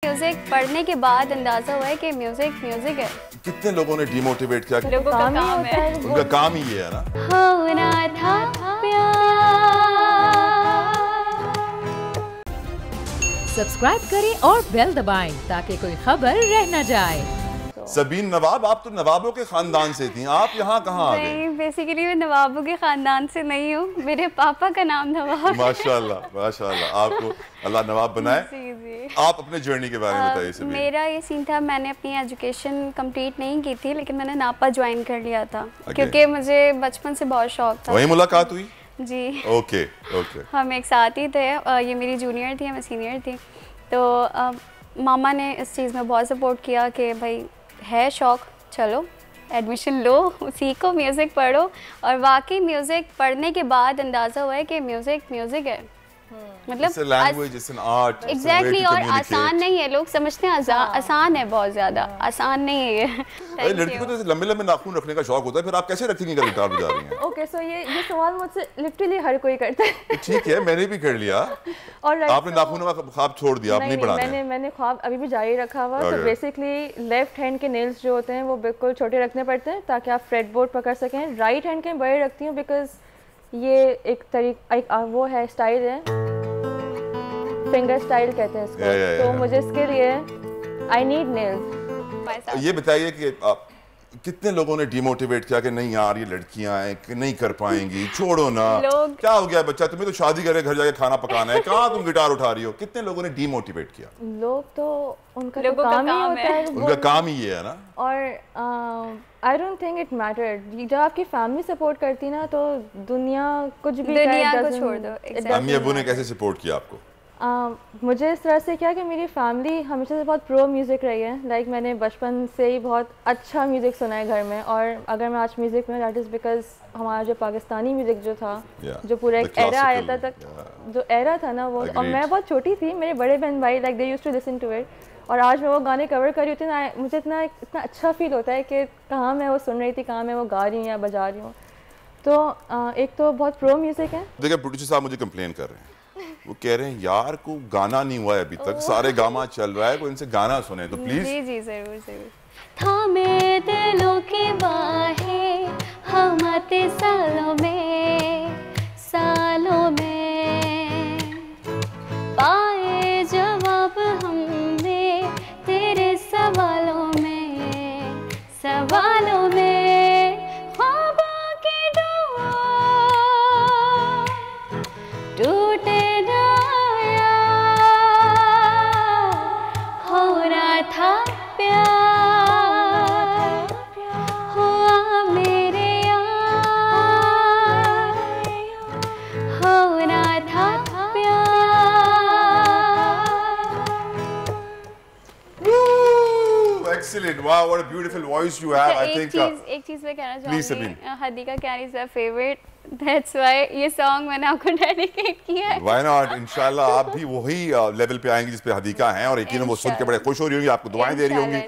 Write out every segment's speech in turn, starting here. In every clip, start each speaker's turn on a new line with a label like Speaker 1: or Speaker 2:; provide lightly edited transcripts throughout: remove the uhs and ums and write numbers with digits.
Speaker 1: Music पढ़ने के बाद अंदाजा हुआ है कि म्यूजिक म्यूजिक है।
Speaker 2: कितने लोगों ने डिमोटिवेट किया?
Speaker 1: लोगों का काम है,
Speaker 2: उनका काम ही ये है ना।
Speaker 1: होना था प्यार।
Speaker 3: सब्सक्राइब करें और बेल दबाएं ताकि कोई खबर रह न जाए।
Speaker 2: सबीन नवाब, आप तो नवाबों के खानदान से थी, आप यहाँ कहाँ आ गई?
Speaker 1: नहीं, बेसिकली मैं नवाबों के खानदान से नहीं हूँ, मेरे पापा का नाम नवाब।
Speaker 2: माशाल्लाह माशाल्लाह, आपको अल्लाह नवाब बनाए।
Speaker 1: जी जी।
Speaker 2: आप अपने जर्नी के बारे में बताइए सबीन।
Speaker 1: मेरा ये सीन था, मैंने अपनी एजुकेशन कंप्लीट नहीं की थी, लेकिन मैंने नापा ज्वाइन कर लिया था क्योंकि मुझे बचपन से बहुत शौक था।
Speaker 2: वही मुलाकात हुई?
Speaker 1: जी।
Speaker 2: Okay okay.
Speaker 1: हम एक साथ ही थे, ये मेरी जूनियर थी, मैं सीनियर थी। तो मामा ने इस चीज़ में बहुत सपोर्ट किया कि भाई है शौक़, चलो एडमिशन लो, सीखो, म्यूज़िक पढ़ो। और वाकई म्यूज़िक पढ़ने के बाद अंदाज़ा हुआ है कि म्यूज़िक म्यूज़िक है, मतलब
Speaker 2: language is an art.
Speaker 1: Exactly. और आसान नहीं है, लोग समझते हैं आसान है, बहुत ज़्यादा आसान नहीं है ये।
Speaker 2: लड़की को तो लंबे लंबे नाखून रखने का शौक होता है, फिर आप कैसे रखेंगी अगर गिटार बजा रही हैं?
Speaker 4: ओके, सो ये सवाल मुझसे लिटरली हर कोई करता है।
Speaker 2: ठीक है, मैंने भी कर लिया। और आपने नाखूनों का ख्वाब छोड़ दिया, आप नहीं बढ़ाना?
Speaker 4: मैंने ख्वाब अभी भी जारी रखा हुआ। तो बेसिकली लेफ्ट हैंड के नेल्स जो होते हैं वो बिल्कुल छोटे रखने पड़ते हैं ताकि आप फ्रेटबोर्ड पकड़ सकें। राइट हैंड के बड़े रखती हूँ बिकॉज ये एक वो है, स्टाइल है, फिंगर स्टाइल कहते हैं इसको। तो मुझे इसके लिए आई नीड नेल्स।
Speaker 2: ये बताइए कि कितने लोगों ने डिमोटिवेट किया कि नहीं यार ये लड़कियां हैं कि नहीं कर पाएंगी, छोड़ो ना, क्या हो गया बच्चा, तुम्हें तो शादी करे घर जाके खाना पकाना है, कहाँ तुम गिटार उठा रही हो? कितने लोगों ने डिमोटिवेट किया?
Speaker 4: लोग तो उनका तो काम ही होता है,
Speaker 2: उनका काम ही ये है ना।
Speaker 4: और I don't think it mattered. जब आपकी फैमिली सपोर्ट करती ना तो दुनिया कुछ भी
Speaker 1: दुनिया को छोड़ दो।
Speaker 2: अम्मी अब्बू ने कैसे सपोर्ट किया आपको?
Speaker 4: मुझे इस तरह से क्या कि मेरी फैमिली हमेशा से बहुत प्रो म्यूज़िक रही है। लाइक मैंने बचपन से ही बहुत अच्छा म्यूज़िक सुना है घर में। और अगर मैं आज म्यूज़िक में, दैट इज़ बिकॉज हमारा जो पाकिस्तानी म्यूज़िक जो था, जो पूरा एक एरा आया था तक, जो एरा था ना वो, और मैं बहुत छोटी थी, मेरे बड़े बहन भाई like they used to listen to it. और आज मैं वो गाने कवर कर रही होती ना, मुझे इतना अच्छा फील होता है कि कहाँ मैं वो सुन रही थी, कहाँ मैं वो गा रही हूँ या बजा रही हूँ। तो एक तो बहुत प्रो म्यूज़िक है।
Speaker 2: देखिए प्रोड्यूसर साहब मुझे कंप्लेन कर रहे हैं, वो कह रहे हैं यार को गाना नहीं हुआ है अभी तक, सारे गामा चल रहा है, कोई इनसे गाना सुने तो प्लीज।
Speaker 1: जी जी जरूर जरूर। थामे दिलों की बाहें हम आते सालों में पाए जवाब हमने तेरे सवालों में ख्वाबों की डोर टूटे था प्यार, हुआ मेरे यार, होना था प्यार।
Speaker 2: Excellent! Wow, what a beautiful voice you have. I think.
Speaker 1: एक चीज मैं कहना चाहूँगी, Hadika can is my favourite, that's why ये सॉन्ग मैंने आपको डेडिकेट किया है।
Speaker 2: Why not? इंशाल्लाह आप भी वही लेवल पे आएंगी जिस पे हदीका हैं, और यकीनन वो सुन के बड़े खुश हो रही होंगी, आपको दुआएं दे रही होंगी।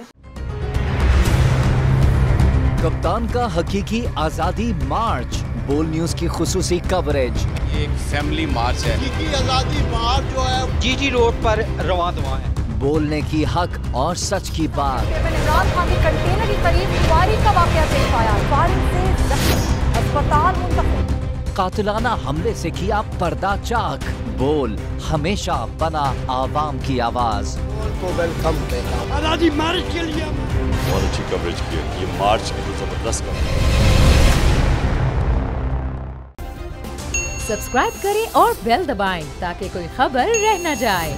Speaker 5: कप्तान का हकीकी आजादी मार्च, बोल न्यूज की खुसूसी कवरेज।
Speaker 6: ये एक फैमिली मार्च है।
Speaker 7: हकीकी आजादी मार्च जो है
Speaker 6: जीटी रोड पर रवां दवा है।
Speaker 5: बोलने की हक और सच की बात।
Speaker 8: इमरान खान के कंटेनर के करीब फायरिंग का वाकया पेश आया, फायरिंग से अस्पताल मुंतकिल।
Speaker 5: कातिलाना हमले से किया पर्दा चाक, बोल हमेशा बना आवाम की आवाज।
Speaker 7: को वेलकम देता
Speaker 6: आजादी मार्च के लिए
Speaker 9: बहुत अच्छी कवरेज की है, ये मार्च की तो जबरदस्त कवरेज।
Speaker 3: सब्सक्राइब करें और बेल दबाएं ताकि कोई खबर रह न जाए।